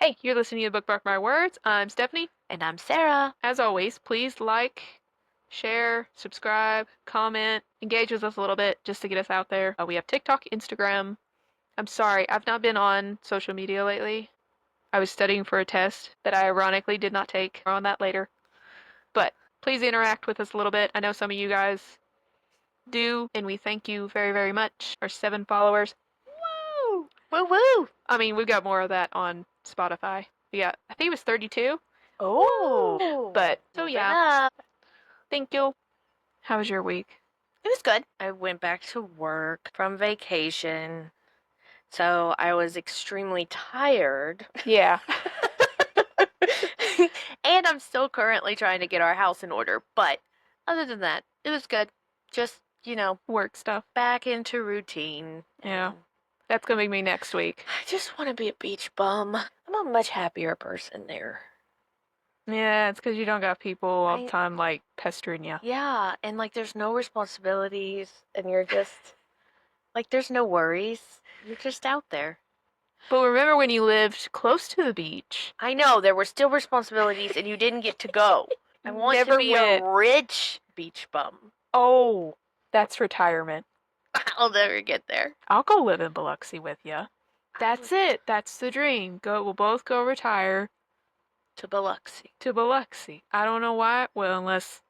Hey, you're listening to Bookmark My Words. I'm Stephanie. And I'm Sarah. As always, please like, share, subscribe, comment, engage with us a little bit just to get us out there. We have TikTok, Instagram. I'm sorry, I've not been on social media lately. I was studying for a test that I ironically did not take. More on that later. But please interact with us a little bit. I know some of you guys do, and we thank you very, very much. Our 7 followers. Woo! Woo woo. I mean, we've got more of that on Spotify. Yeah, I think it was 32. Oh. But, so Moving yeah, up. thank you. How was your week? It was good. I went back to work from vacation. So I was extremely tired. Yeah. And I'm still currently trying to get our house in order. But other than that, it was good. Just, Work stuff. back into routine. Yeah. And That's gonna be me next week. I just want to be a beach bum. I'm a much happier person there. Yeah, it's because you don't got people all the I- time, like, pestering you. Yeah, and there's no responsibilities, and you're just there's no worries. You're just out there. But remember when you lived close to the beach? I know there were still responsibilities, and you didn't get to go. I want Never to be went. a rich beach bum. Oh, that's retirement. I'll never get there. I'll go live in Biloxi with you. That's it. That's the dream. We'll both go retire To Biloxi. to Biloxi. I don't know why. Well, unless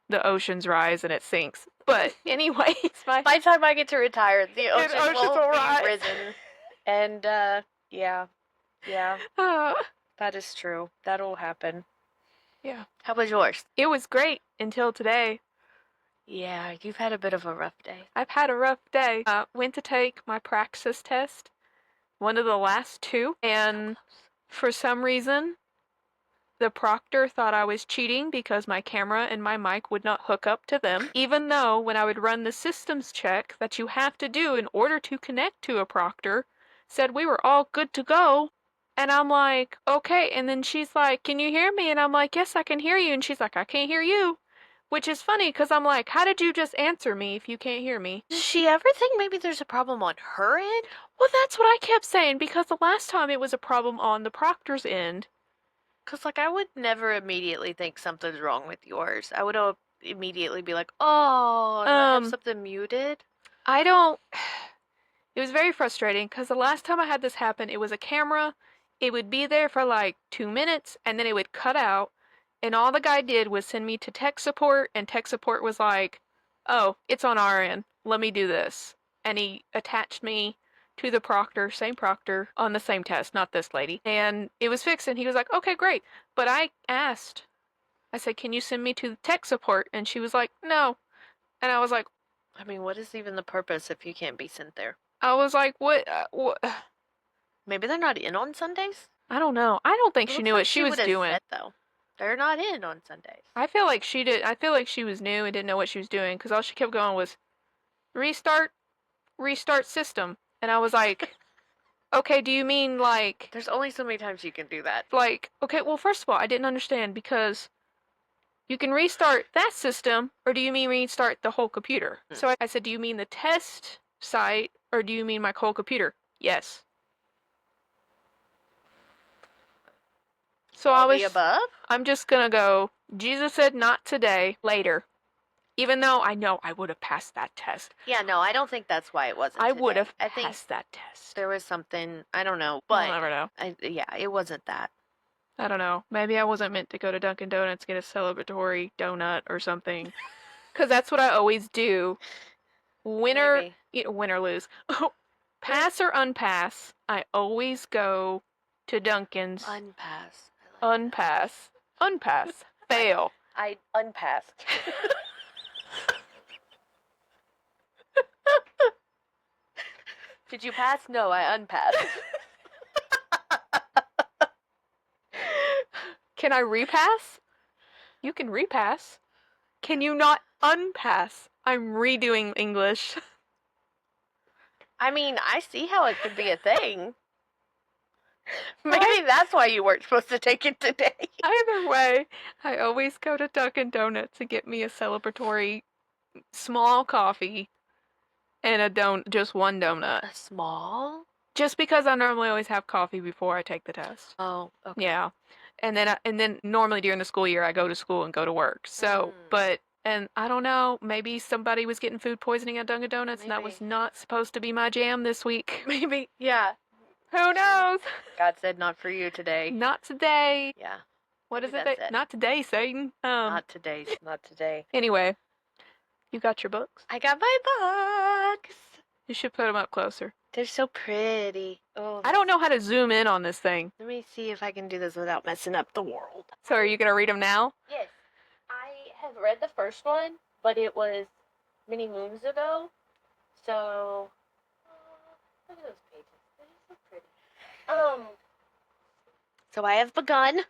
the oceans rise and it sinks. But anyways, By the time I get to retire, the ocean oceans will will be rise. risen. And yeah, that is true. That'll happen. Yeah. How was yours? It was great until today. Yeah, you've had a bit of a rough day. I've had a rough day. Went to take my praxis test, one of the last 2, and for some reason, the proctor thought I was cheating because my camera and my mic would not hook up to them, even though when I would run the systems check that you have to do in order to connect to a proctor, said we were all good to go. And I'm like, okay. And then she's like, can you hear me? And I'm like, yes, I can hear you. And she's like, I can't hear you. Which is funny because I'm like, how did you just answer me if you can't hear me? Does she ever think maybe there's a problem on her end? Well, that's what I kept saying because the last time it was a problem on the proctor's end. Because, I would never immediately think something's wrong with yours. I would immediately be like, oh, do I have something muted? I don't. It was very frustrating because the last time I had this happen, it was a camera. It would be there for like 2 minutes and then it would cut out. And all the guy did was send me to tech support, and tech support was like, oh, it's on our end. Let me do this. And he attached me to the proctor, same proctor, on the same test, not this lady. And it was fixed, and he was like, okay, great. But I asked, I said, can you send me to tech support? And she was like, no. And I was like, I mean, what is even the purpose if you can't be sent there? I was like, what? Maybe they're not in on Sundays? I don't know. I don't think It she looks knew like what she was would've doing. said, though. They're not in on Sundays. I feel like she did. I feel like she was new and didn't know what she was doing because all she kept going was restart system. And I was like, okay, do you mean like, There's only so many times you can do that. okay, well, first of all, I didn't understand because you can restart that system, or do you mean restart the whole computer? So I said, do you mean the test site, or do you mean my whole computer? Yes. So All the above? I'm just gonna go, Jesus said not today, later. Even though I know I would have passed that test. Yeah, no, I don't think that's why it wasn't I today. would have I think passed that test. there was something, I don't know, I'll but never know. yeah, it wasn't that. I don't know. Maybe I wasn't meant to go to Dunkin' Donuts get a celebratory donut or something. Because that's what I always do. Win or lose. Pass or unpass, I always go to Dunkin's. Unpass. Unpass. Unpass. Fail. I unpassed. Did you pass? No, I unpassed. Can I repass? You can repass. Can you not unpass? I'm redoing English. I mean, I see how it could be a thing. Maybe that's why you weren't supposed to take it today. Either way, I always go to Dunkin' Donuts to get me a celebratory small coffee and just one donut. A small? Just because I normally always have coffee before I take the test. Oh, okay. Yeah. And then normally during the school year I go to school and go to work. So, Mm. and I don't know, maybe somebody was getting food poisoning at Dunkin' Donuts and that was Maybe. not supposed to be my jam this week. Maybe. Yeah. Who knows? God said not for you today. Not today. Yeah. What Maybe is it that's that, it. not today, Satan? Not today. Not today. Anyway, you got your books? I got my books. You should put them up closer. They're so pretty. Oh, I don't know how to zoom in on this thing. let me see if I can do this without messing up the world. So are you going to read them now? Yes. I have read the first one, but it was many moons ago. So, look at those pages. They're so pretty. So I have begun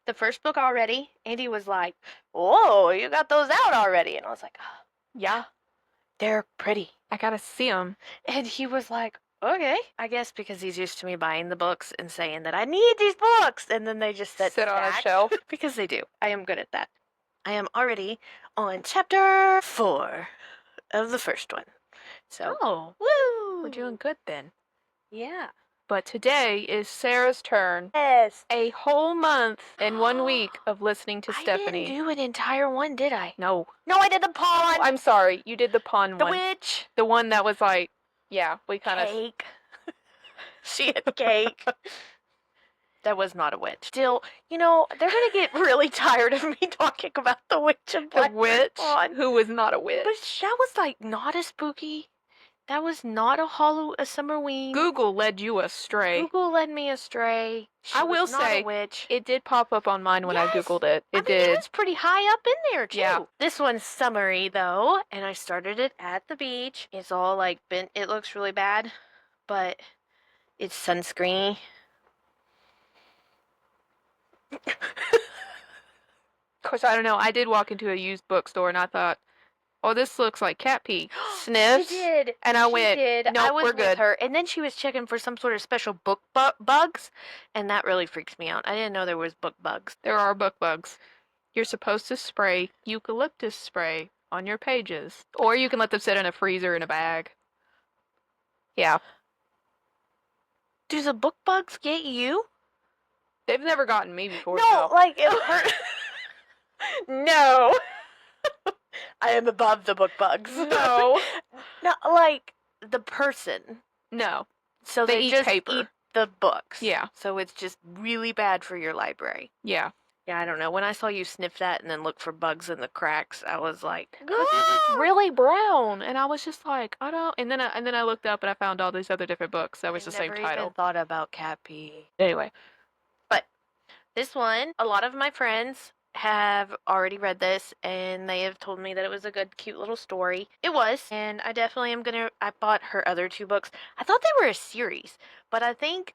the first book already. Andy was like, "Whoa, you got those out already?" And I was like, oh, Yeah. "They're pretty." I got to see them. And he was like, "Okay." I guess because he's used to me buying the books and saying that I need these books, and then they just Sit on a stacked. shelf. Because they do. I am good at that. I am already on chapter 4 of the first one. So, Oh, woo! we're doing good then. Yeah. But today is Sarah's turn. Yes. A whole month and 1 week of listening to I Stephanie. didn't do an entire one, did I? No. No, I did the pawn. I'm sorry. You did the pawn the one. witch. The one that was like, yeah, we kind of. Cake. She had cake. That was not a witch. Still, they're going to get really tired of me talking about the witch and The Black witch Pawn. who was not a witch. But that was like not a spooky. That was not a Summerween. Google led you astray. Google led me astray. She I will was not say, a witch. it did pop up on mine when I Yes. Googled it. It I mean, did. it was pretty high up in there too. Yeah. This one's summary though, and I started it at the beach. It's all like bent. It looks really bad, but it's sunscreeny. Of course, I don't know. I did walk into a used bookstore and I thought, oh, this looks like cat pee. Sniffs. She did. And I She went, did. nope, I was we're with good. her, and then she was checking for some sort of special book bugs, and that really freaks me out. I didn't know there was book bugs. There are book bugs. You're supposed to spray eucalyptus spray on your pages. Or you can let them sit in a freezer in a bag. Yeah. Do the book bugs get you? They've never gotten me before. No, though. like it hurt. No. I am above the book bugs. No. No, like the person. No. So They they eat just paper. eat the books. Yeah. So it's just really bad for your library. Yeah. Yeah, I don't know. When I saw you sniff that and then look for bugs in the cracks, I was like, Because it was really brown, and I was just like, I don't. And then I looked up and I found all these other different books that was the same never title. even thought about cat pee. Anyway, This one, a lot of my friends have already read this and they have told me that it was a good, cute little story. It was, and I definitely am gonna. I bought her other 2 books. I thought they were a series, but I think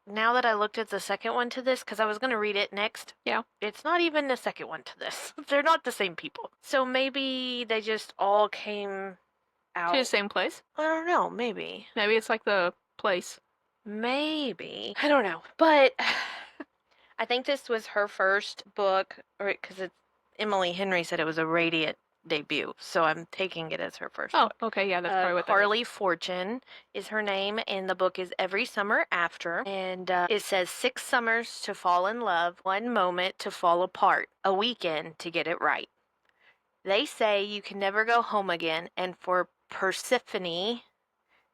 now that I looked at the second one to this, because I was gonna read it next. Yeah. It's not even the second one to this. They're not the same people. So maybe they just all came out. to the same place. I don't know. Maybe. Maybe it's like the place. Maybe. I don't know. But I think this was her first book, or because Emily Henry said it was a Radiant debut, so I'm taking it as her first Oh, book. okay, yeah, that's probably what that is. Carly Fortune is her name, and the book is Every Summer After. And it says 6 summers to fall in love, 1 moment to fall apart, a weekend to get it right. They say you can never go home again, and for Persephone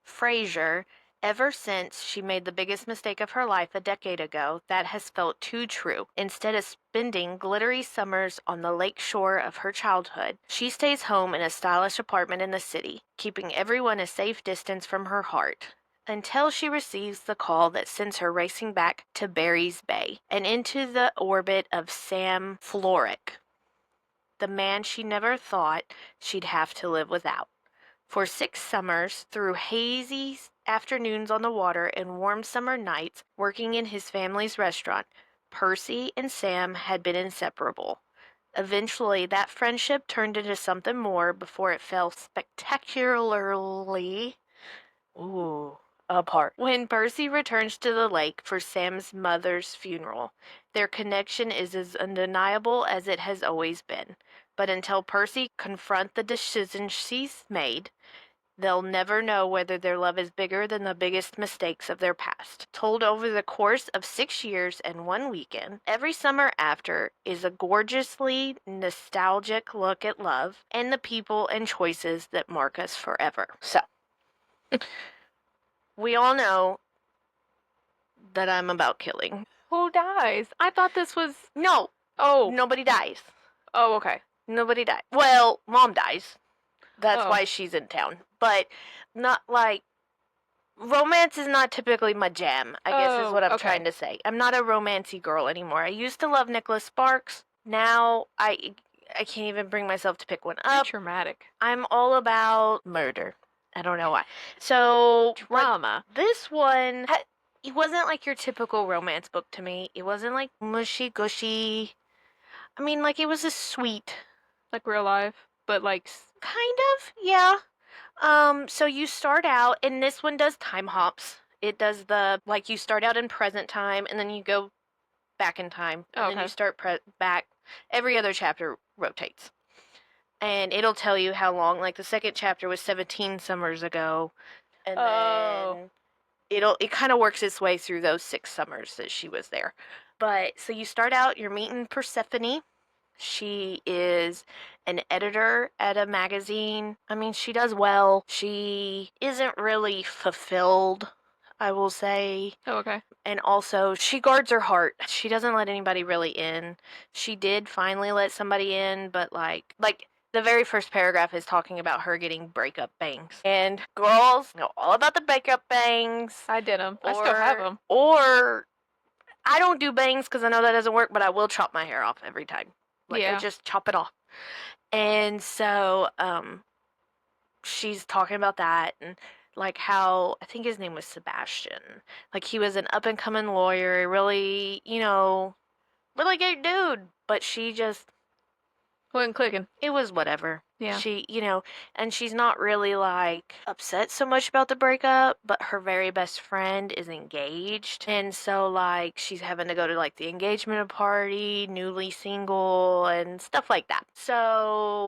Fraser, ever since she made the biggest mistake of her life a decade ago, that has felt too true. Instead of spending glittery summers on the lake shore of her childhood, she stays home in a stylish apartment in the city, keeping everyone a safe distance from her heart, until she receives the call that sends her racing back to Barry's Bay and into the orbit of Sam Florrick, the man she never thought she'd have to live without. For 6 summers, through hazy afternoons on the water and warm summer nights, working in his family's restaurant, Percy and Sam had been inseparable. Eventually, that friendship turned into something more before it fell spectacularly apart. When Percy returns to the lake for Sam's mother's funeral, their connection is as undeniable as it has always been. But until Percy confronts the decision she's made, They'll never know whether their love is bigger than the biggest mistakes of their past. Told over the course of 6 years and 1 weekend, Every Summer After is a gorgeously nostalgic look at love and the people and choices that mark us forever. So, we all know that I'm about killing. Who dies? I thought this was. No, Oh. nobody dies. Oh, okay. Nobody dies. Well, mom dies. That's Oh. why she's in town. But not like romance is not typically my jam, I guess is Oh, what I'm okay. trying to say. I'm not a romancy girl anymore. I used to love Nicholas Sparks. Now I can't even bring myself to pick one Too up. traumatic. I'm all about murder. I don't know why. So like, Drama. this one, it wasn't like your typical romance book to me. It wasn't like mushy gushy. I mean, like, it was a sweet, Like real life, but like. kind of, yeah. So you start out, and this one does time hops. It does like, you start out in present time, and then you go back in time, and Oh, then you okay. start back. Every other chapter rotates. And it'll tell you how long, like, the second chapter was 17 summers ago, and Oh. then it kind of works its way through those 6 summers that she was there. But, so you start out, you're meeting Persephone. She is an editor at a magazine. I mean, she does well. She isn't really fulfilled, I will say. Oh, okay. And also, she guards her heart. She doesn't let anybody really in. She did finally let somebody in, but like the very first paragraph is talking about her getting breakup bangs. And girls know all about the breakup bangs. I did them. I still have them. Or I don't do bangs because I know that doesn't work, but I will chop my hair off every time. Like, I Yeah. just chop it off. And so, she's talking about that and like how I think his name was Sebastian. Like, he was an up and coming lawyer, really, really good dude. But she just, Wasn't clicking. it was whatever. Yeah. She, and she's not really like upset so much about the breakup, but her very best friend is engaged. And so, like, she's having to go to like the engagement party, newly single, and stuff like that. So,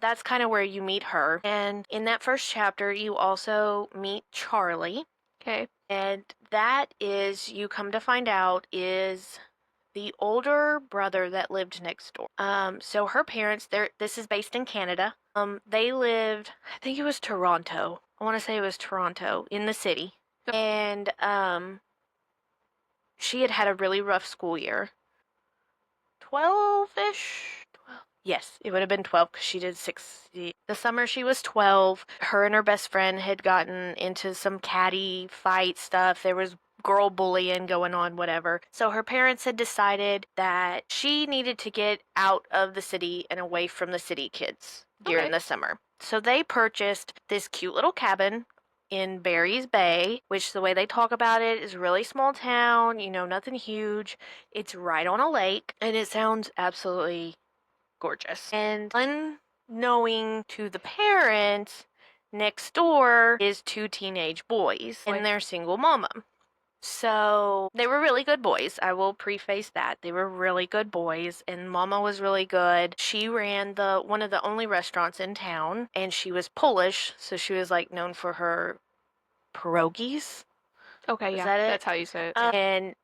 that's kind of where you meet her. And in that first chapter, you also meet Charlie. Okay. And that is, you come to find out, is the older brother that lived next door. So her parents, this is based in Canada. They lived, I think it was Toronto. I want to say it was Toronto, in the city. Yep. And she had had a really rough school year. 12-ish? Yes, it would have been 12 because she did 6. The summer she was 12, her and her best friend had gotten into some catty fight stuff. There was girl bullying going on, whatever. So her parents had decided that she needed to get out of the city and away from the city kids during Okay. the summer. So they purchased this cute little cabin in Barry's Bay, which the way they talk about it is really small town, nothing huge. It's right on a lake, and it sounds absolutely gorgeous. And unknowing to the parents, next door is 2 teenage boys and their single mama. So they were really good boys. I will preface that. They were really good boys, and mama was really good. She ran one of the only restaurants in town, and she was Polish, so she was like known for her pierogies. Okay, Is yeah. that it? That's how you say it. And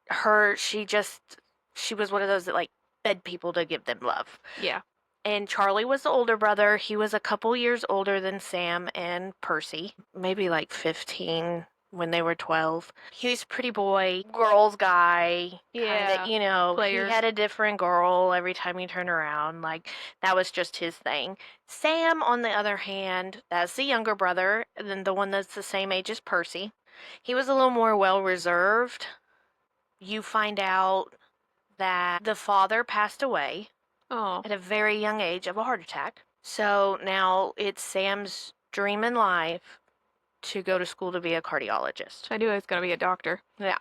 she was one of those that like fed people to give them love. Yeah. And Charlie was the older brother. He was a couple years older than Sam and Percy, maybe like 15 when they were 12. He was a pretty boy, girls guy. Yeah. Kinda, Players. he had a different girl every time he turned around. Like, that was just his thing. Sam, on the other hand, that's the younger brother, and then the one that's the same age as Percy. He was a little more well reserved. You find out that the father passed away Oh. at a very young age of a heart attack. So now it's Sam's dream in life to go to school to be a cardiologist. I knew I was gonna be a doctor. Yeah.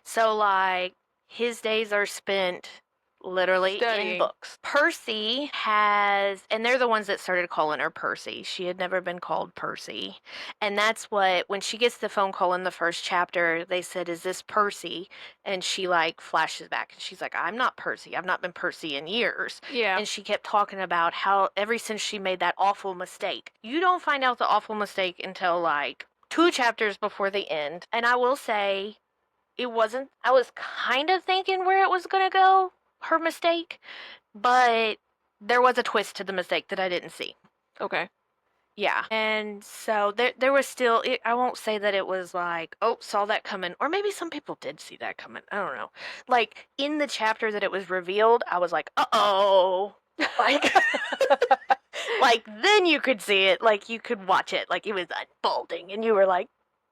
So, like, his days are spent literally in Studying. books. Percy has, and they're the ones that started calling her Percy. She had never been called Percy. And that's what, when she gets the phone call in the first chapter, they said, "Is this Percy?" And she like flashes back and she's like, "I'm not Percy. I've not been Percy in years." Yeah. And she kept talking about how ever since she made that awful mistake, you don't find out the awful mistake until like 2 chapters before the end. And I will say, it wasn't, I was kind of thinking where it was going to go, her mistake, but there was a twist to the mistake that I didn't see. Okay. Yeah. And so there was still, I won't say that it was like, oh, saw that coming. Or maybe some people did see that coming. I don't know. Like, in the chapter that it was revealed, I was like, uh-oh. Like, like, then you could see it. Like, you could watch it. Like, it was unfolding. And you were like,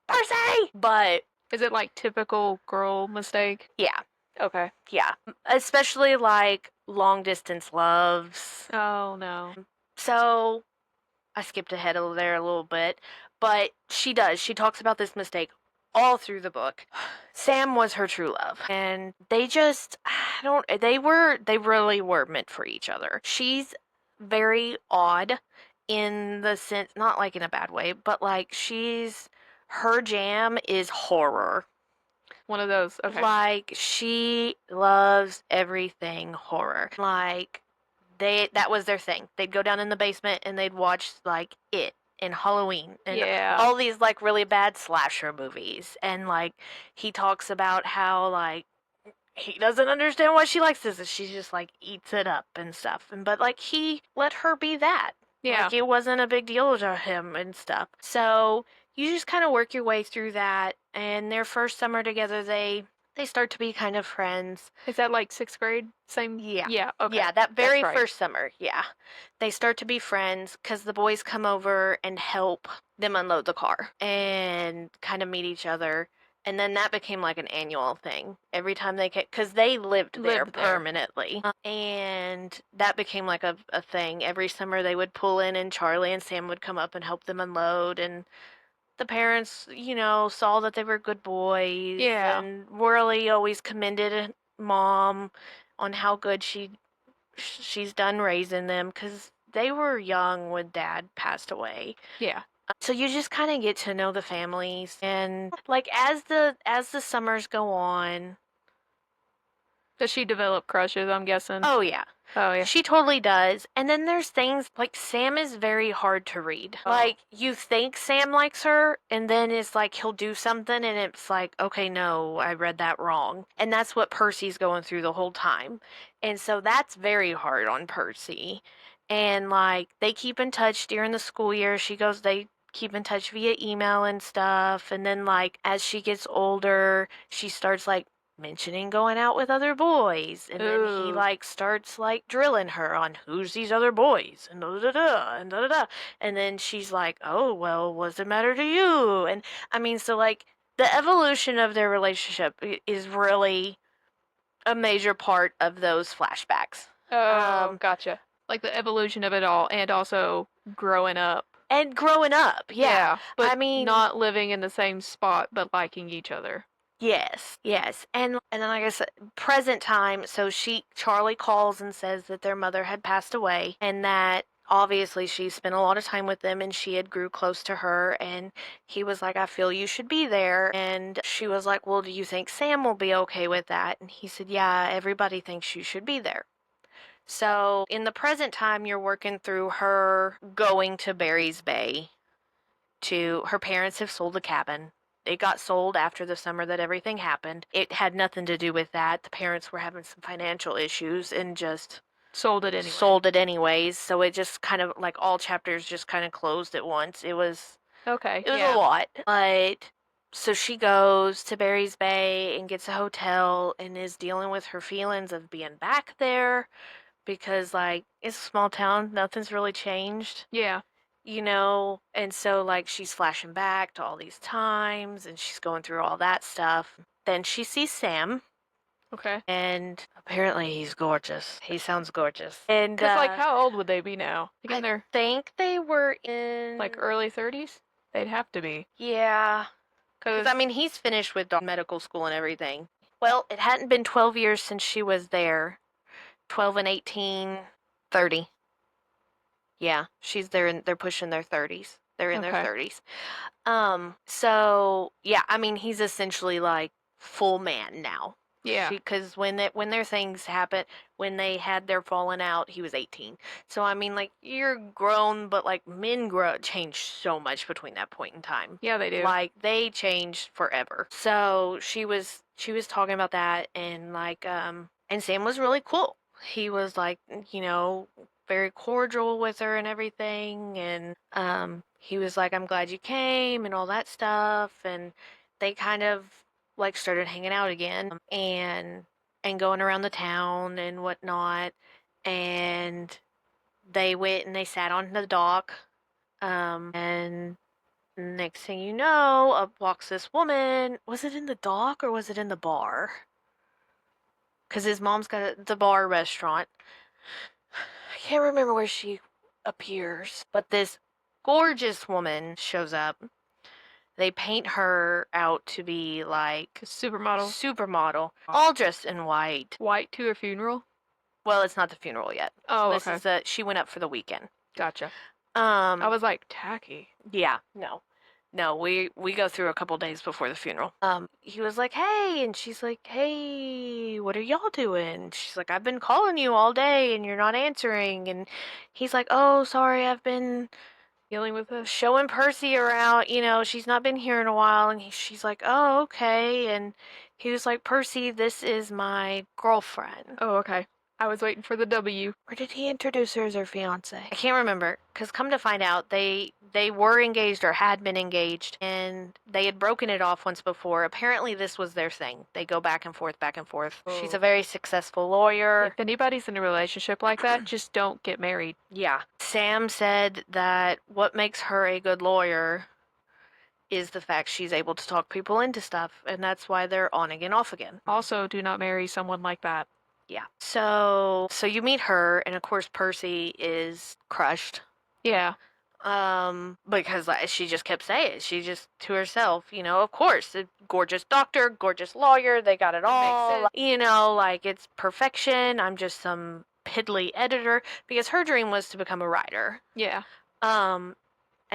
Percy! But, Is it like typical girl mistake? yeah. Okay. Yeah. Especially, like, long distance loves. Oh no. So, I skipped ahead there a little bit, but she does. She talks about this mistake all through the book. Sam was her true love, and they just, I don't, they really were meant for each other. She's very odd in the sense, not like in a bad way, but like her jam is horror. One of those. Okay. Like, she loves everything horror. Like, that was their thing. They'd go down in the basement and they'd watch like It and Halloween and Yeah. all these like really bad slasher movies. And like, he talks about how like he doesn't understand why she likes this, and she just like eats it up and stuff. And but like, he let her be that. Yeah. Like, it wasn't a big deal to him and stuff. So you just kind of work your way through that. And their first summer together, they start to be kind of friends. Is that like 6th grade? Same. Yeah. Yeah. Okay. Yeah, that very right. first summer. Yeah. They start to be friends because the boys come over and help them unload the car and kind of meet each other. And then that became like an annual thing. Every time they came, because they lived there Lived there. permanently. And that became like a thing. Every summer they would pull in and Charlie and Sam would come up and help them unload. And the parents, saw that they were good boys. Yeah. And really always commended Mom on how good she's done raising them, because they were young when Dad passed away. Yeah. So you just kind of get to know the families, and like as the summers go on. Does she develop crushes, I'm guessing? Oh yeah. Oh yeah. She totally does. And then there's things like Sam is very hard to read. Oh. Like, you think Sam likes her, and then it's like he'll do something and it's like, okay, no, I read that wrong. And that's what Percy's going through the whole time. And so that's very hard on Percy. And like, they keep in touch during the school year. They keep in touch via email and stuff. And then like, as she gets older, she starts like mentioning going out with other boys, and then he Ooh. like starts like drilling her on who's these other boys and da da da and da da da, and then she's like, oh well, what's the matter to you? And I mean, so like, the evolution of their relationship is really a major part of those flashbacks. Oh, gotcha. Like the evolution of it all, and also growing up. And growing up, yeah. But I mean, not living in the same spot, but liking each other. yes, yes. And then, like I said, present time, so Charlie calls and says that their mother had passed away, and that obviously she spent a lot of time with them and she had grew close to her, and he was like, I feel you should be there. And she was like, well, do you think Sam will be okay with that? And he said, yeah, everybody thinks you should be there. So in the present time, you're working through her going to Barry's Bay. Her parents have sold the cabin. It got sold after the summer that everything happened. It had nothing to do with that. The parents were having some financial issues and just Sold it anyway. sold it anyways. So it just kind of like, all chapters just kind of closed at once. It was Okay. a lot. But so she goes to Barry's Bay and gets a hotel and is dealing with her feelings of being back there, because like, it's a small town, nothing's really changed. Yeah. And so like, she's flashing back to all these times and she's going through all that stuff. Then she sees Sam, Okay. and apparently he's gorgeous. He sounds gorgeous. And Because like, how old would they be now? Like in I their think they were in like early 30s? They'd have to be. Yeah, Because because I mean, he's finished with medical school and everything. Well, it hadn't been 12 years since she was there, 12 and 18, 30. Yeah, they're pushing their 30s. They're in their Okay. 30s. So yeah, I mean, he's essentially like full man now. Yeah. Because when their things happen, when they had their falling out, he was 18. So I mean, like you're grown, but like men grow change so much between that point in time. Yeah, they do. Like they changed forever. So she was talking about that, and like and Sam was really cool. He was like, very cordial with her and everything, and he was like, I'm glad you came and all that stuff, and they kind of like started hanging out again, and going around the town and whatnot, and they went and they sat on the dock, and next thing you know, up walks this woman. Was it in the dock or was it in the bar? Because his mom's got the bar restaurant. I can't remember where she appears, but this gorgeous woman shows up. They paint her out to be like Supermodel. supermodel, all dressed in white. White to a funeral? Well, it's not the funeral yet. Oh, This okay. is she went up for the weekend. Gotcha. I I was like, tacky. Yeah, no. No, we go through a couple days before the funeral. He was like, "Hey," and she's like, "Hey, what are y'all doing?" She's like, "I've been calling you all day and you're not answering." And he's like, "Oh, sorry, I've been Dealing with this? showing Percy around, she's not been here in a while." And she's like, "Oh, okay." And he was like, "Percy, this is my girlfriend." Oh, okay. I was waiting for the W. Or did he introduce her as her fiance? I can't remember, because come to find out, they were engaged or had been engaged, and they had broken it off once before. Apparently, this was their thing. They go back and forth, back and forth. She's Oh. a very successful lawyer. If anybody's in a relationship like that, just don't get married. Yeah. Sam said that what makes her a good lawyer is the fact she's able to talk people into stuff, and that's why they're on again, off again. Also, do not marry someone like that. Yeah. So you meet her, and of course Percy is crushed. Yeah. Because like, she just kept saying it. She just to herself, of course, a gorgeous doctor, gorgeous lawyer, they got it all. Like it's perfection. I'm just some piddly editor, because her dream was to become a writer. Yeah. And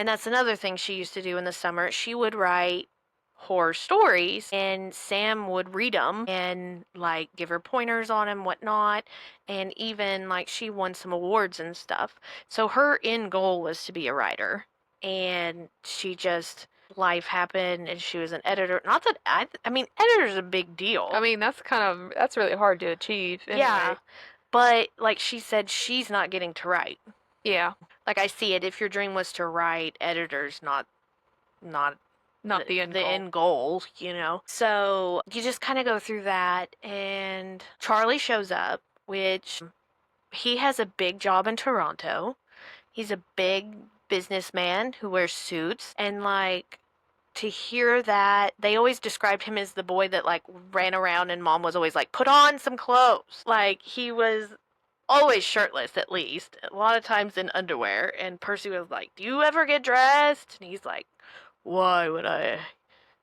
that's another thing she used to do in the summer. She would write horror stories, and Sam would read them and like give her pointers on them, whatnot. And even like she won some awards and stuff. So her end goal was to be a writer, and she just life happened and she was an editor. Not that I mean, editor's a big deal. I mean, that's really hard to achieve. Anyway. Yeah, but like she said, she's not getting to write. Yeah. Like I see it. If your dream was to write, editor's not the end goal. end goal, So you just kind of go through that, and Charlie shows up, which he has a big job in Toronto. He's a big businessman who wears suits, and like to hear that, they always described him as the boy that like ran around and mom was always like, put on some clothes. Like he was always shirtless, at least, a lot of times in underwear. And Percy was like, do you ever get dressed? And he's like, why would I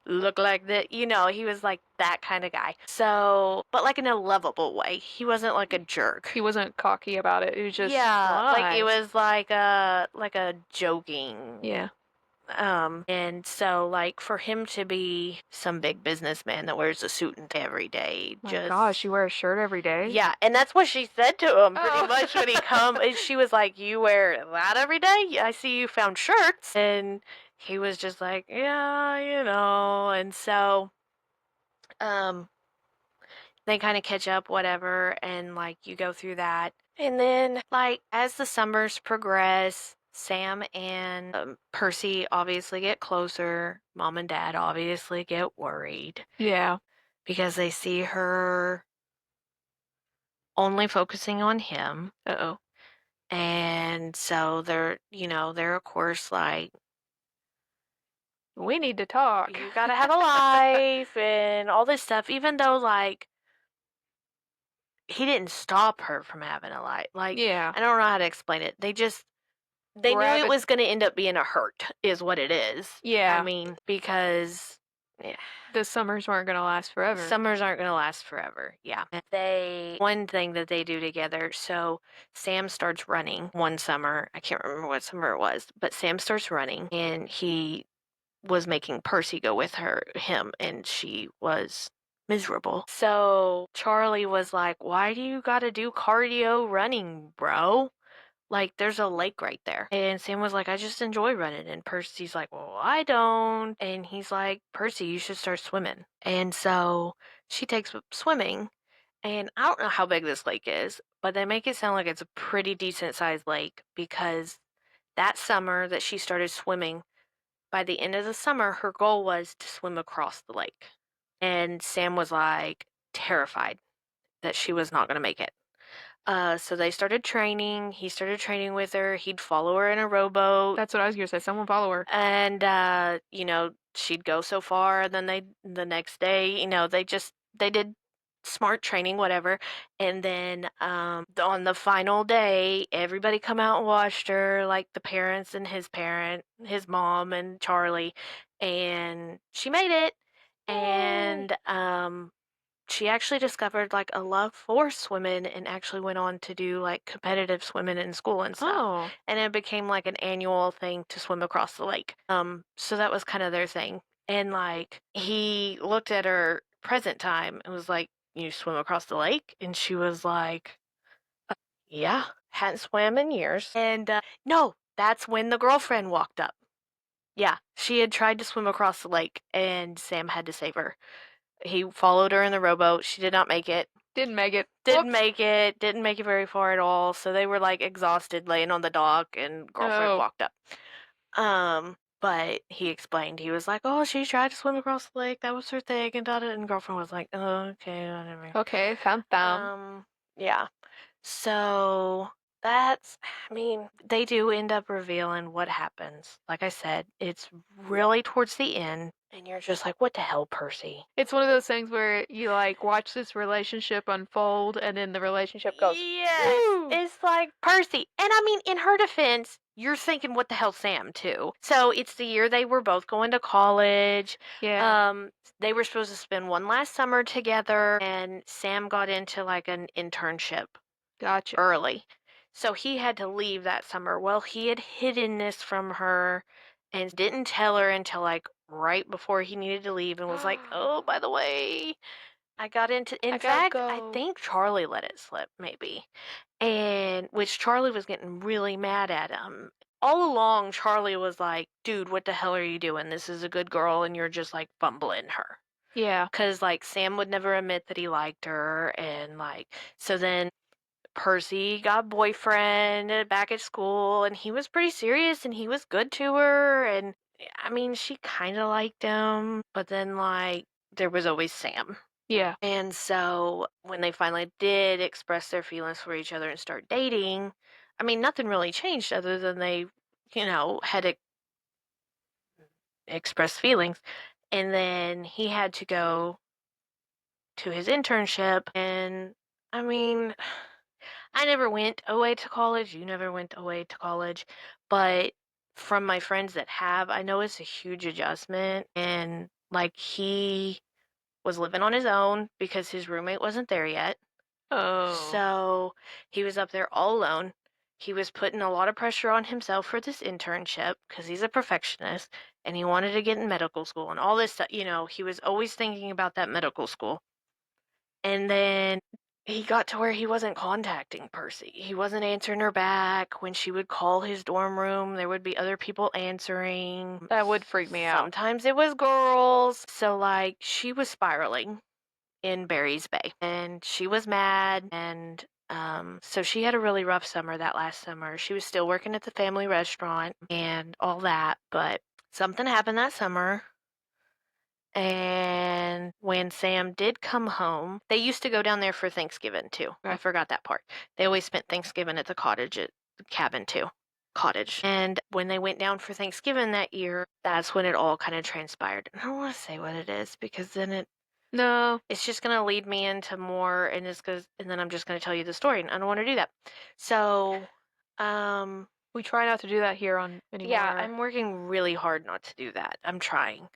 look like that? He was like that kind of guy. So, but like in a lovable way. He wasn't like a jerk. He wasn't cocky about it. It was just like it was like a joking. Yeah. And so like for him to be some big businessman that wears a suit and tie every day, My gosh, you wear a shirt every day? yeah, and that's what she said to him pretty Oh. much when he come. And she was like, "You wear that every day? I see you found shirts." And he was just like, "Yeah, And so, they kind of catch up, whatever, and like you go through that, and then like as the summers progress, Sam and Percy obviously get closer. Mom and Dad obviously get worried Yeah. because they see her only focusing on him. Uh-oh. And so they're of course like, We need to talk. you gotta have a life and all this stuff, even though like he didn't stop her from having a life. Like, Yeah. I don't know how to explain it. They knew it was gonna end up being a hurt, is what it is. Yeah. I mean, because Yeah. The summers weren't gonna last forever. Summers aren't going to last forever. Yeah. One thing that they do together. So Sam starts running one summer. I can't remember what summer it was, but Sam starts running and he was making Percy go with him, and she was miserable. So Charlie was like, "Why do you got to do cardio running, bro? Like, there's a lake right there." And Sam was like, "I just enjoy running." And Percy's like, "Well, I don't." And he's like, "Percy, you should start swimming." And so she takes up swimming. And I don't know how big this lake is, but they make it sound like it's a pretty decent sized lake because that summer that she started swimming, by the end of the summer, her goal was to swim across the lake. And Sam was like terrified that she was not going to make it. So they started training. He started training with her. He'd follow her in a rowboat. That's what I was gonna say. Someone follow her. And, she'd go so far. And then the next day, they did smart training, whatever. And then on the final day, everybody come out and watched her, like the parents and his mom and Charlie. And she made it. And she actually discovered like a love for swimming and actually went on to do like competitive swimming in school and stuff. Oh, And it became like an annual thing to swim across the lake. So that was kind of their thing. And like he looked at her present time and was like, "You swim across the lake?" And she was like, "Yeah, hadn't swam in years." And no, that's when the girlfriend walked up. Yeah, she had tried to swim across the lake and Sam had to save her. He followed her in the rowboat. She did not make it. didn't make it. Didn't Whoops. make it. Didn't make it very far at all. So they were like exhausted, laying on the dock, and girlfriend Oh, walked up. But he explained. He was like, "Oh, she tried to swim across the lake. That was her thing." And da And girlfriend was like, "Oh, okay, whatever." okay. Found them. Yeah. So that's, I mean, they do end up revealing what happens. Like I said, it's really towards the end, and you're just like, "What the hell, Percy?" It's one of those things where you like watch this relationship unfold, and then the relationship goes. Yes, Woo! it's like Percy. And I mean, in her defense, you're thinking, what the hell, Sam, too. So it's the year they were both going to college. Yeah. They were supposed to spend one last summer together, and Sam got into like an internship Gotcha. early. So he had to leave that summer. Well, he had hidden this from her and didn't tell her until like right before he needed to leave and was like, "Oh, by the way, I got into, in I gotta fact, I go. think Charlie let it slip, maybe." And which Charlie was getting really mad at him. All along, Charlie was like, "Dude, what the hell are you doing? This is a good girl, and you're just like fumbling her." Yeah. Because like Sam would never admit that he liked her, and like, so then Percy got a boyfriend back at school, and he was pretty serious, and he was good to her, and I mean, she kind of liked him, but then like there was always Sam. Yeah. And so when they finally did express their feelings for each other and start dating, I mean, nothing really changed other than they, had expressed feelings. And then he had to go to his internship. And I mean, I never went away to college. You never went away to college. But from my friends that have, I know it's a huge adjustment. And like he was living on his own because his roommate wasn't there yet. Oh. So he was up there all alone. He was putting a lot of pressure on himself for this internship because he's a perfectionist and he wanted to get in medical school and all this stuff. He was always thinking about that medical school. And then he got to where he wasn't contacting Percy. He wasn't answering her back. When she would call his dorm room, there would be other people answering. That would freak me out. Sometimes it was girls. So, like, she was spiraling in Barry's Bay. And she was mad. And so she had a really rough summer that last summer. She was still working at the family restaurant and all that. But something happened that summer. And when Sam did come home, they used to go down there for Thanksgiving too. I Okay. forgot that part. They always spent Thanksgiving at the cottage, at the cabin too. Cottage. And when they went down for Thanksgiving that year, that's when it all kind of transpired. I don't want to say what it is because then No, it's just going to lead me into more and and then I'm just going to tell you the story and I don't want to do that. So, we try not to do that here on anymore. yeah, I'm working really hard not to do that. I'm trying.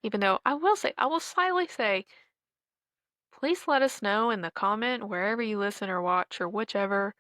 Even though I will slightly say, please let us know in the comment wherever you listen or watch or whichever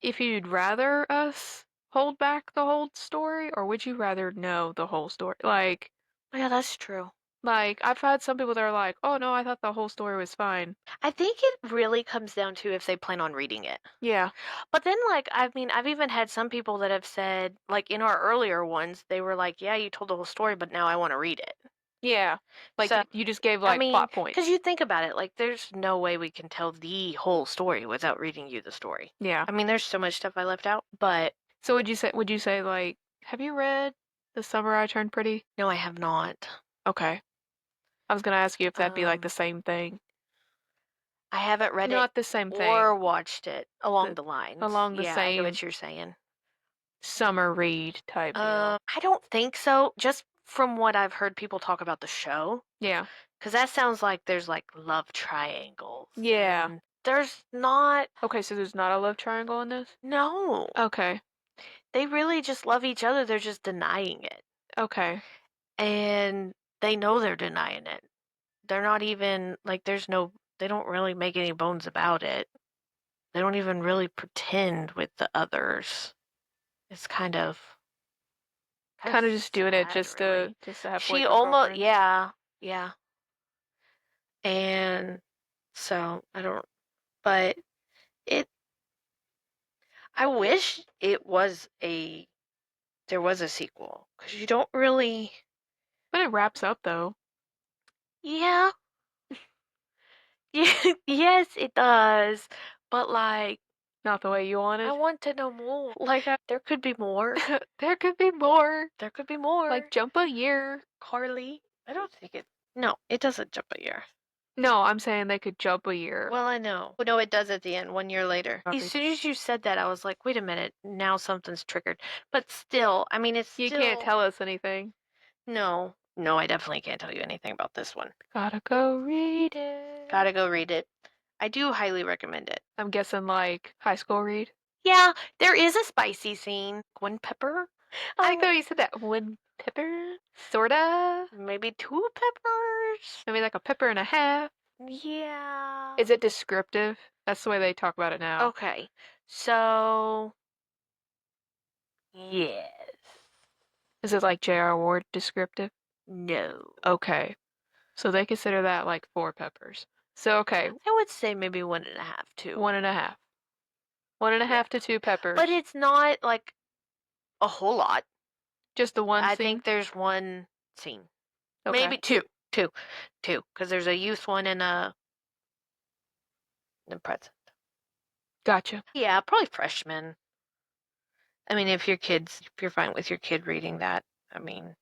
if you'd rather us hold back the whole story or would you rather know the whole story? Yeah, that's true. I've had some people that are like, "Oh no, I thought the whole story was fine." I think it really comes down to if they plan on reading it. Yeah. But then, like, I mean, I've even had some people that have said, like, in our earlier ones, they were like, yeah, you told the whole story, but now I want to read it. Yeah. So, You just gave I like mean, plot points. because you think about it, like, there's no way we can tell the whole story without reading you the story. Yeah. I mean, there's so much stuff I left out, but So would you say like have you read The Summer I Turned Pretty? no, I have not. Okay. I was gonna ask you if that'd be like the Um, same thing. I haven't read it Not the same thing. or watched it along The the lines. along the Yeah, I get same what you're saying. summer read type deal. I don't think so. Just from what I've heard people talk about the show, Yeah. because that sounds like there's like love triangles. Yeah. And there's not. Okay, so there's not a love triangle in this? No. Okay. They really just love each other. They're just denying it. Okay. And they know they're denying it. They're not even like they don't really make any bones about it. They don't even really pretend with the others. It's kind of Kind of just doing it sad, really. just to have She boyfriend almost, girlfriends. yeah, yeah. And so I don't, but it, I wish there was a sequel because you don't really, But it wraps up though. yeah, yeah, yes, it does. But like, Not the way you wanted. I want to know more. There could be more. There could be more. There could be more. Like jump a year. Carly. I don't think it. No, it doesn't jump a year. No, I'm saying they could jump a year. Well, I know. No, it does at the end, 1 year later. Okay. As soon as you said that, I was like, wait a minute, now something's triggered. But still, I mean, it's You still. can't tell us anything. No, no, I definitely can't tell you anything about this one. Gotta go read it. Gotta go read it. I do highly recommend it. I'm guessing like high school read. Yeah, there is a spicy scene. One pepper? I thought you said that one pepper, sorta. Maybe 2 peppers? Maybe like a pepper and a half. Yeah. Is it descriptive? That's the way they talk about it now. Okay, so. Yes. Is it like J.R. Ward descriptive? No. Okay. So they consider that like 4 peppers. So okay, I would say maybe 1.5, too. one and a half. One and a half to 2 peppers. But it's not like a whole lot. Just the one I scene? think there's one scene. Okay. Maybe two. Because there's a youth one and a present. Gotcha. Yeah, probably freshman. I mean, if you're fine with your kid reading that, I mean.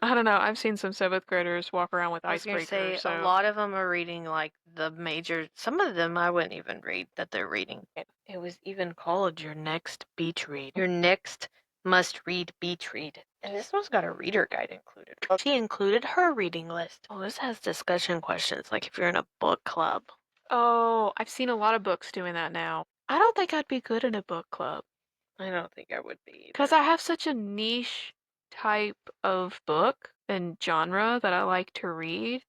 I don't know. I've seen some 7th graders walk around with I was gonna say icebreakers. So a lot of them are reading like the major. Some of them I wouldn't even read that they're reading. It was even called your next beach read. Your next must-read beach read. And this one's got a reader guide included. She included her reading list. Oh, this has discussion questions, like if you're in a book club. Oh, I've seen a lot of books doing that now. I don't think I'd be good in a book club I don't think I would be. because I have such a niche type of book and genre that I like to read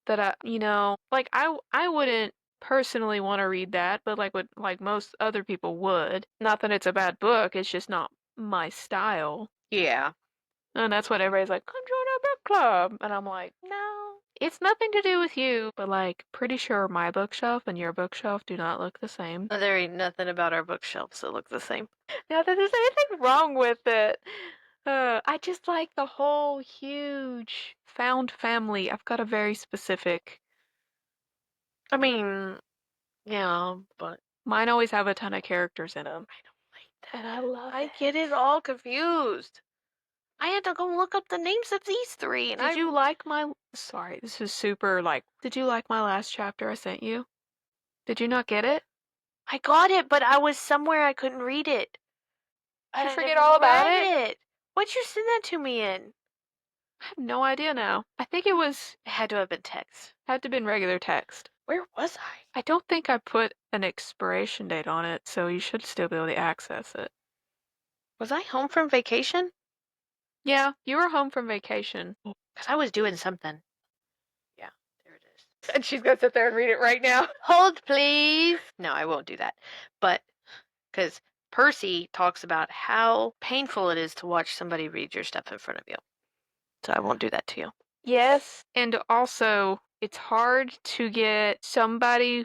that I wouldn't personally want to read that, but like most other people would. Not that it's a bad book, it's just not my style. Yeah. And that's what everybody's like, come join our book club. And I'm like, no, it's nothing to do with you. But like, pretty sure my bookshelf and your bookshelf do not look the same. There ain't nothing about our bookshelves that look the same. Not that there's anything wrong with it. I just like the whole huge found family. I've got a very specific. I mean, yeah, but Mine always have a ton of characters in them. I don't like And I love I it. get it all confused. I had to go look up the names of these three, and Did you like my. Sorry, this is super like. Did you like my last chapter I sent you? Did you not get it? I got it, but I was somewhere I couldn't read it. Did you I forget never all about read it? What'd you send that to me in? I have no idea now. I think it It had to have been text. had to been regular text. Where was I? I don't think I put an expiration date on it, so you should still be able to access it. Was I home from vacation? Yeah, you were home from vacation. Because I was doing something. Yeah, there it is. And she's gonna sit there and read it right now. Hold, please. No, I won't do that. But because Percy talks about how painful it is to watch somebody read your stuff in front of you. So I won't do that to you. Yes. And also, it's hard to get somebody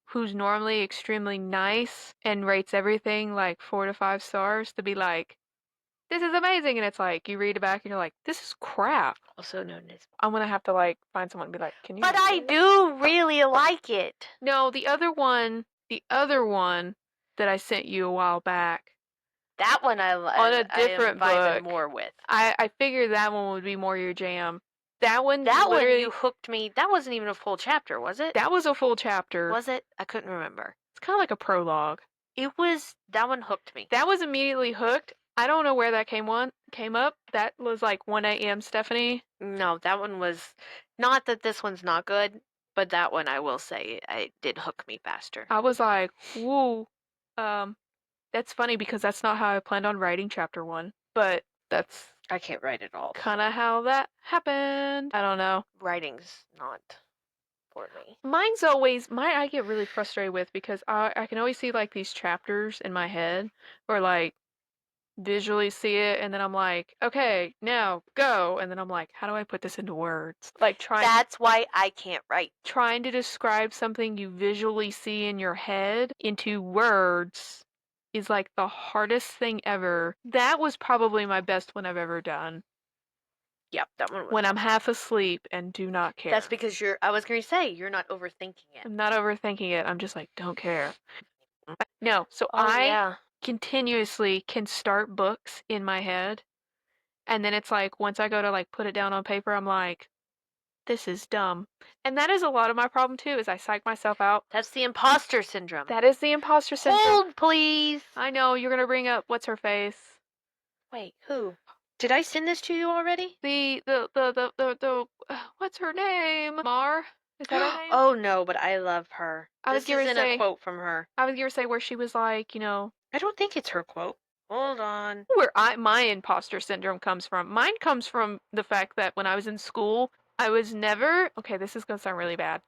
who's normally extremely nice and rates everything like 4 to 5 stars to be like, this is amazing. And it's like, you read it back and you're like, this is crap. Also known as. I'm gonna have to like find someone and be like, can you? But I do really like it. No, the other one that I sent you a while back. That one On a different I am vibing book. more with. I figured that one would be more your jam. That one literally, you hooked me. That wasn't even a full chapter, was it? that was a full chapter. Was it? I couldn't remember. It's kind of like a prologue. That one hooked me. That was immediately hooked. I don't know where that came up. That was like 1 a.m. Stephanie. No, that one was not that this one's not good, but that one I will say it did hook me faster. I was like, woo. That's funny because that's not how I planned on writing chapter 1, but that's I can't write it all. kind of how that happened. I don't know. Writing's not for me. Mine I get really frustrated with because I can always see like these chapters in my head or like visually see it and then I'm like, okay, now go. And then I'm like, how do I put this into words? Like That's why I can't write. trying to describe something you visually see in your head into words is like the hardest thing ever. That was probably my best one I've ever done. Yep, that one was. When I'm half asleep and do not care. That's because I was going to say, you're not overthinking it. I'm not overthinking it. I'm just like, don't care. No, so Oh, yeah. continuously can start books in my head. And then it's like, once I go to like put it down on paper, I'm like, this is dumb. And that is a lot of my problem too, is I psych myself out. That's the imposter syndrome. That is the imposter syndrome. Hold, please. I know, you're gonna bring up what's her face. Wait, who? Did I send this to you already? The what's her name? Mar? Is that her name? Oh no, but I love her. I was This gonna isn't say- a quote from her. I was gonna say where she was like, you know, I don't think it's her quote. Hold on. where my imposter syndrome comes from. Mine comes from the fact that when I was in school, I was never, okay, this is gonna sound really bad.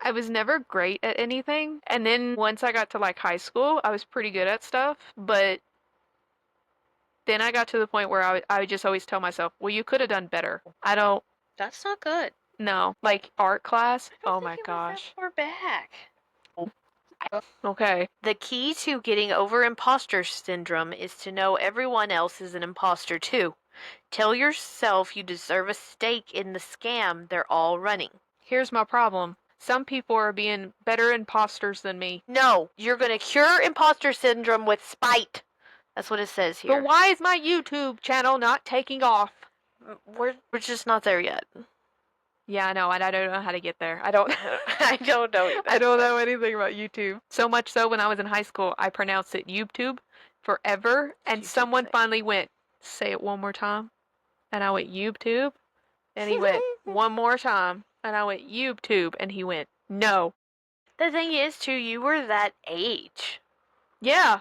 I was never great at anything. And then once I got to like high school, I was pretty good at stuff. But then I got to the point where I would just always tell myself, well, you could have done better. I don't That's not good. know. Like art class. I don't Oh think my it was that gosh. far back. Okay. The key to getting over imposter syndrome is to know everyone else is an imposter too. Tell yourself you deserve a stake in the scam they're all running. Here's my problem. Some people are being better imposters than me. No, you're going to cure imposter syndrome with spite. That's what it says here. But why is my YouTube channel not taking off? We're just not there yet. Yeah, I know, and I don't know how to get there. I don't I don't know either. I don't know anything about YouTube. So much so when I was in high school, I pronounced it YouTube forever, and You did someone say. finally went, say it one more time. And I went, YouTube? And he went, one more time. And I went, YouTube. And he went, no. The thing is, too, you were that age. Yeah.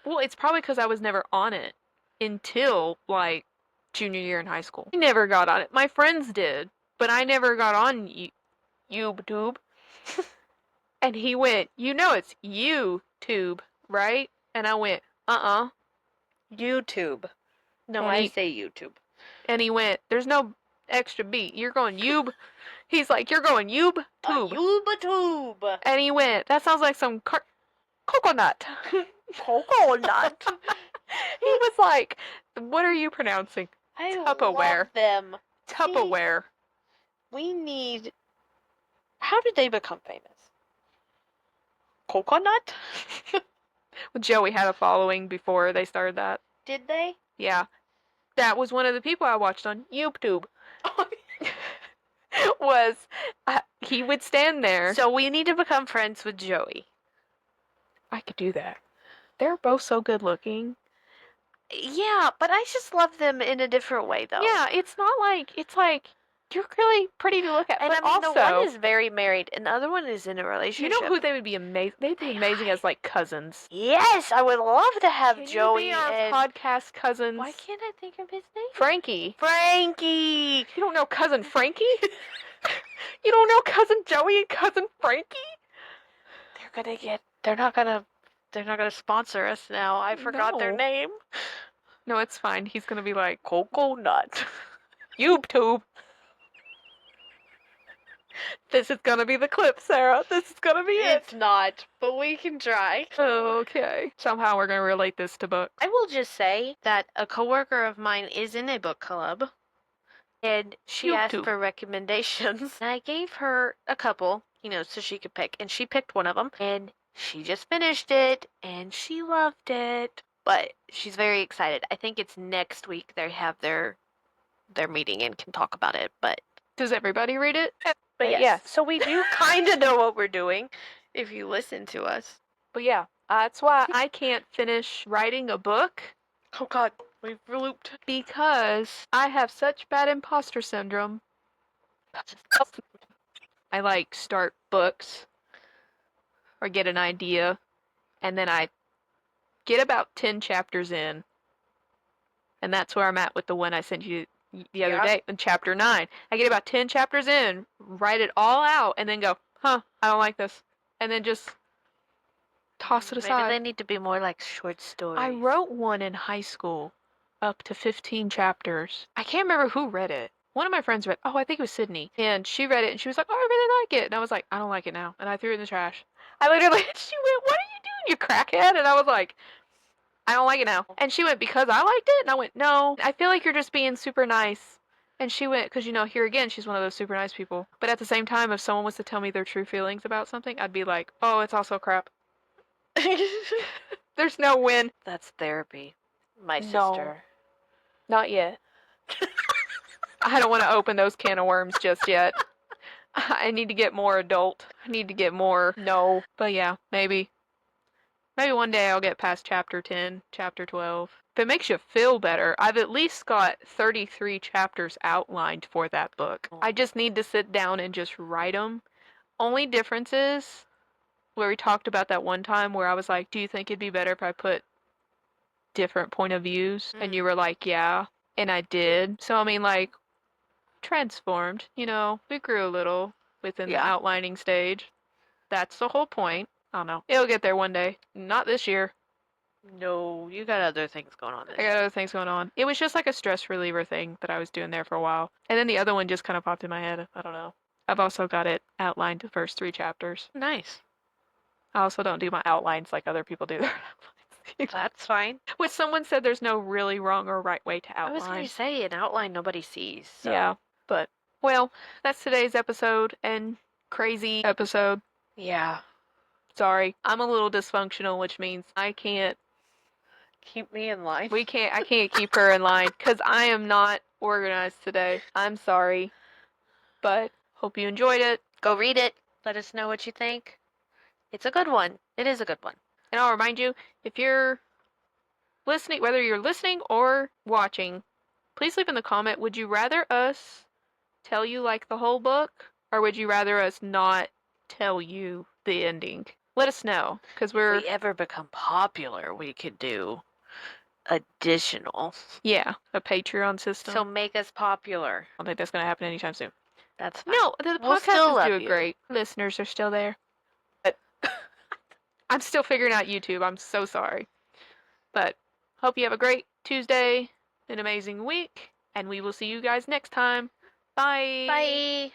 Well, it's probably because I was never on it until, like, junior year in high school. I never got on it. My friends did, but I never got on YouTube. And he went, you know it's YouTube, right? And I went, uh-uh. YouTube. No, And I he- say YouTube. And he went, there's no extra beat. You're going Yube. He's like, you're going YouTube. Tube. And he went, that sounds like some coconut. Coconut. He was like, what are you pronouncing? I Tupperware. love them. Tupperware. We need... How did they become famous? Coconut? Joey had a following before they started that. Did they? Yeah. That was one of the people I watched on YouTube. He would stand there. So we need to become friends with Joey. I could do that. They're both so good looking. Yeah, but I just love them in a different way, though. Yeah, it's not like, it's like, You're really pretty to look at. And but I mean, also, the one is very married, and the other one is in a you relationship. know who they would be amazing? They'd be amazing as like cousins. Yes, I would love to have Can Joey you be our and podcast cousins? why can't I think of his name? Frankie. Frankie. You don't know cousin Frankie? You don't know cousin Joey and cousin Frankie? They're not gonna sponsor us now. I forgot their No. name. No, it's fine. He's gonna be like, Coconut. YouTube. This is gonna be the clip, Sarah. This is gonna be it. It's not, but we can try. Okay. Somehow we're gonna relate this to books. I will just say that a coworker of mine is in a book club, and she asked YouTube. for recommendations. And I gave her a couple, so she could pick, and she picked one of them, and she just finished it, and she loved it. But she's very excited. I think it's next week they have their meeting and can talk about it. But Does everybody read it? But yes. yes, so we do kind of know what we're doing if you listen to us. But yeah, that's why I can't finish writing a book Oh God, we've looped. because I have such bad imposter syndrome. I like start books or get an idea, and then I get about 10 chapters in, and that's where I'm at with the one I sent you the other Yeah. day in chapter 9. I get about 10 chapters in, write it all out, and then go, I don't like this, and then just toss it aside. Maybe they need to be more like short stories. I wrote one in high school, up to 15 chapters. I can't remember who read it. One of my friends read, I think it was Sydney, and she read it, and she was like, I really like it, and I was like, I don't like it now, and I threw it in the trash. I literally, she went, what are you doing, you crackhead? And I was like, I don't like it now. And she went, because I liked it? And I went, no, I feel like you're just being super nice. And she went, because, here again, she's one of those super nice people. But at the same time, if someone was to tell me their true feelings about something, I'd be like, oh, it's also crap. There's no win. That's therapy. My No. sister. Not yet. I don't want to open those can of worms just yet. I need to get more adult. I need to get more no. But yeah, maybe. Maybe one day I'll get past chapter 10, chapter 12. If it makes you feel better, I've at least got 33 chapters outlined for that book. I just need to sit down and just write them. Only difference is where we talked about that one time where I was like, do you think it'd be better if I put different point of views? And you were like, yeah. And I did. So, I mean, like, transformed, we grew a little within the outlining stage. That's the whole point. I don't know. It'll get there one day. Not this year. No, you got other things going on. I got other things going on. It was just like a stress reliever thing that I was doing there for a while. And then the other one just kind of popped in my head. I don't know. I've also got it outlined the first 3 chapters. Nice. I also don't do my outlines like other people do their outlines. That's fine. Which someone said there's no really wrong or right way to outline. I was going to say an outline nobody sees. So. Yeah, but, well, that's today's episode and crazy episode. Yeah. Sorry. I'm a little dysfunctional, which means I can't. Keep me in line. I can't keep her in line because I am not organized today. I'm sorry. But hope you enjoyed it. Go read it. Let us know what you think. It's a good one. It is a good one. And I'll remind you, if you're listening, whether you're listening or watching, please leave in the comment, would you rather us tell you like the whole book, or would you rather us not tell you the ending? Let us know, because If we ever become popular, we could do additional. Yeah, a Patreon system. So make us popular. I don't think that's going to happen anytime soon. That's fine. No, the We'll still podcast is love doing you. great. Listeners are still there. But I'm still figuring out YouTube. I'm so sorry. But hope you have a great Tuesday, an amazing week, and we will see you guys next time. Bye. Bye.